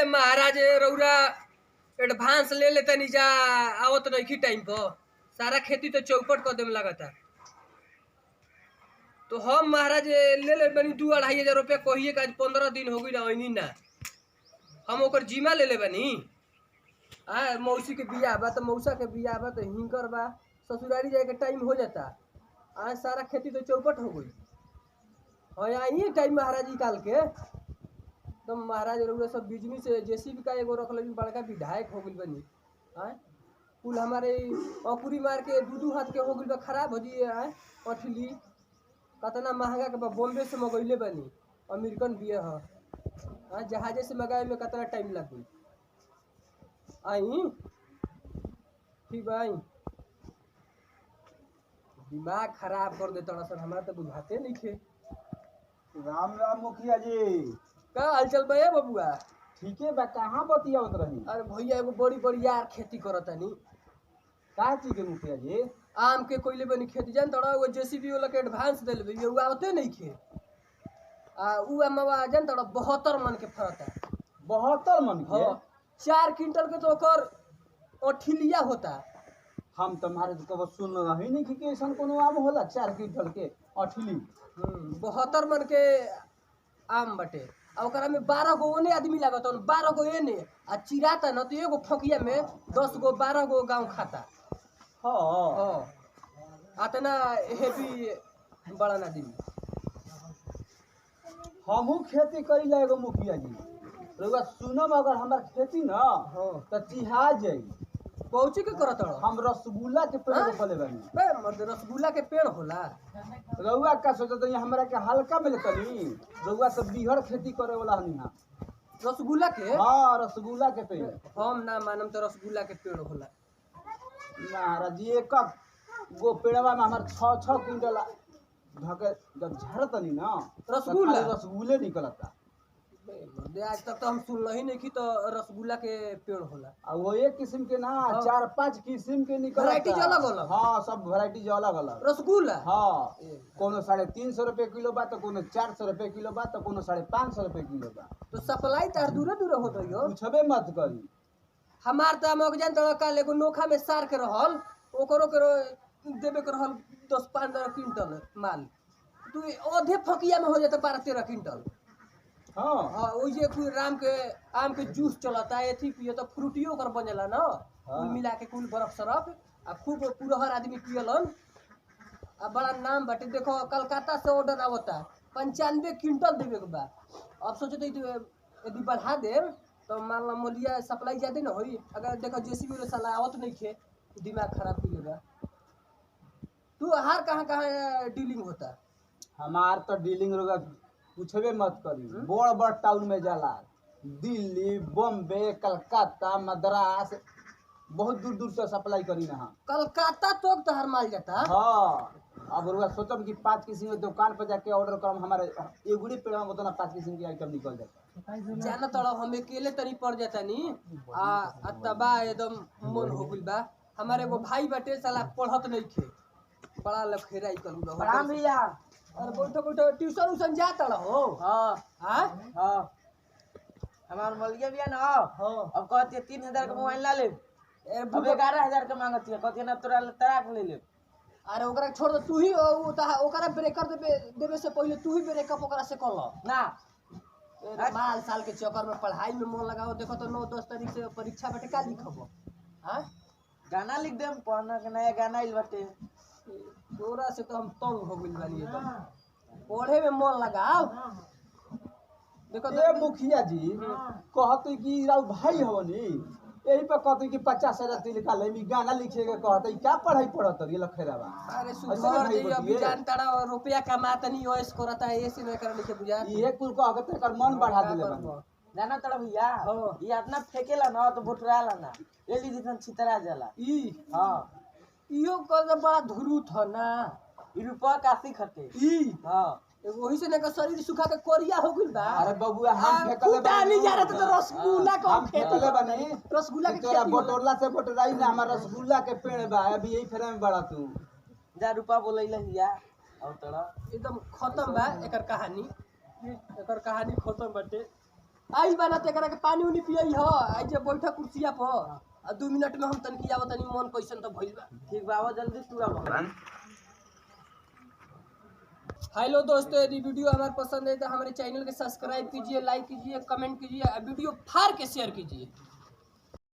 महाराज रौरा एडवांस ले लेता नीजा आवत नहीं टाइम पर सारा खेती तो चौपट कर देम लगता। तो हम महाराज ले बनी 2-2,500 रुपया कहिए का 15 दिन हो गई ना हम ओकर जीमा ले बनी। मौसी के बियाह बा तो मौसा के बियाह बा तो हिंकर बा ससुरारी जाए के टाइम हो जाता। आज सारा खेती तो चौपट हो गई। आई टाइम महाराज निकाल के तो महाराज रउआ सब बिजनेस जेसीबी का एगो रख लगी बड़का विधायक हो गई बनी। कुल हमारे अकुरी मार के दू हाथ के हो गई खराब हो जी। अठली कतना महंगा के बॉम्बे से मंगैले बनी अमेरिकन बिया है। जहाजे से मंगाए में कतना टाइम लग गई। आई ठीक भाई दिमाग खराब कर देता सर हमारा तो बुझाते नहीं थे। राम राम मुखिया जी का हालचाल बा बबुआ? ठीक है बा कहाँ बतियावत रही? अरे भैया एगो बड़ी बड़ी यार खेती करतानी। का चीज के मुखिया जी? आम के कोयले बनी खेती जान तड़ा वो जेसीबी वाला के एडवांस दे लेबे उ आवते नहीं खे। उ अमवा जान तड़ा 72 मन के फरता। 72 मन के? 4 क्विंटल के तो ओकर अठिलिया होता। हम तुम्हारे तो कब सुन रही नहीं कि ऐसा कोनो आम होला 4 क्विंटल के अठिली। 72 मन के आम बटे। आ ओकरा में 12 गो ओने आदमी लागत 12 गो एने आ चिराता न तो एगो फकिया में 10 गो 12 गो गांव खाता। हाँ आतना हेवी बड़ा नदी। हमहू खेती करी एगो मुखिया जी रउआ सुनम अगर हमार खेती न तो चिहा जाई। पहुंची के करत हम रसगुल्ला के पेड़ रोपले बानी। बे मर्द रसगुल्ला के पेड़ होला। रउआ का सोचत हमरा के हल्का में लेतनी रउआ सब बिहर खेती करे वाला हनी हां। रसगुल्ला के? हां रसगुल्ला के पेड़। हम ना मानम तो रसगुल्ला के पेड़ होला। महाराज जी एक गो पेड़वा में हमार 6-6 क्विंटल धके जब झड़तनी ना रसगुल्ला रसगुल्ले निकलता। आज तक तो हम सुन ही नहीं कि तो रसगुल्ला के पेड़ होला। आ वो एक किस्म के ना 4-5 किस्म के निकलता। वैरायटी अलग अलग। हां सब वैरायटी अलग अलग। रसगुल्ला हां कोनो 350 रुपए किलो बा तो कोनो 400 रुपए किलो बा तो कोनो 550 रुपए किलो बा। तो सप्लाई तार दूर दूर होत हो। पूछबे मत करी। हमार त हम जान त काल एगो नोखा में सार के रहल ओकरो के देबे के रहल 10-15 क्विंटल माल। तू आधे फकिया में हो जाता 12-13 क्विंटल। हाँ ओइ जे कोई आम के जूस चलता एथी पिए तो फ्रूटियो कर बनेला ना। कुल मिला के कुल बर्फ सरफ आ खूब पूरा आदमी पियलन। आ बड़ा नाम बाटे। देखो कलकत्ता से ऑर्डर आवता 95 क्विंटल देवे के बा। अब सोचते यदि बढ़ा दे तो मान ला मोलिया सप्लाई ज्यादा ना होई। अगर देखो जेसीबी वाला साला आवत नहीं खे दिमाग खराब कर लेगा। तू हर कहाँ डीलिंग होता? हमार तो डीलिंग रोगा पूछबे मत करी। बड़ बड़ टाउन में जाला दिल्ली बॉम्बे कलकत्ता मद्रास बहुत दूर दूर से सप्लाई करी ना। कलकत्ता तो हर माल जाता। हाँ अब रुआ सोचम कि 5 किस्म के दुकान पर जाके ऑर्डर करम हमारे एगुड़ी पेड़ में उतना 5 किस्म के आइटम निकल जाता। जाना तड़ा हम अकेले तनी पड़ जाता नी आ तबा एकदम मन हो गइल बा। हमारे वो भाई बाटे साला पढ़त नहीं खे बड़ा लखेराई करू। राम भैया अरे बैठो ट्यूशन उसन जाता हो। हाँ हां हमार मलिया बिया ना। अब कहती है 3000 का मोबाइल ला ले। अब 11000 का मांगती है कहती ना तोरा तराक ले ले। अरे ओकरा छोड़ दे तू ही ओकरा ब्रेकर देवे से पहले तू ही ब्रेकअप ओकरा से कर लो ना। माल साल के चक्कर में पढ़ाई में मन लगाओ। देखो तो 9-10 तारीख से परीक्षा बाटे का लिखबो। हां गाना लिख दे पढ़ना के नया गाना आइल बाटे। तोरा से तो हम तंग हो गइल बानी एकदम। पढ़े में मन लगाओ। देखो ए मुखिया जी कहते कि राव भाई हवनी यही पे कहते कि 50,000 तिलका लेमी गाना लिखे के कहते क्या पढ़ाई पढ़त रे लखेरावा। अरे सुधर जी अभी जानता रुपया कमाता नहीं ओएस करता है ऐसे नहीं कर लिखे बुझा ये कुल कहत एकर मन बढ़ा देले बा। जाना तड़ा भैया ये अपना फेकेला ना तो भुटराला ना एली जितन छितरा जाला। ई हां इयो कर बड़ा धुरुत ह ना। ई रुपया कासी खटे। ई हां वही से ना शरीर सुखा के कोरिया हो गइल बा। अरे बबुआ हम फेकले बानी जा रहा तो रसगुल्ला को फेकले बानी। रसगुल्ला के तोरा बटोरला से बटोराई ना हमार रसगुल्ला के पेड़ बा अभी यही फेरा में बड़ा तू जा रुपया बोलैला हिया और तड़ा एकदम खत्म बा एकर कहानी खत्म बाटे। आई बना तेकरा के पानी उनी पियई ह आई जे बैठा कुर्सिया पर आ 2 मिनट में हम तनकी आवत तनी मन कैसन तो भइल बा। ठीक बा आओ जल्दी तू अब हेलो दोस्तों, यदि वीडियो हमारा पसंद है तो हमारे चैनल के सब्सक्राइब कीजिए, लाइक कीजिए, कमेंट कीजिए, वीडियो फाड़ के शेयर कीजिए।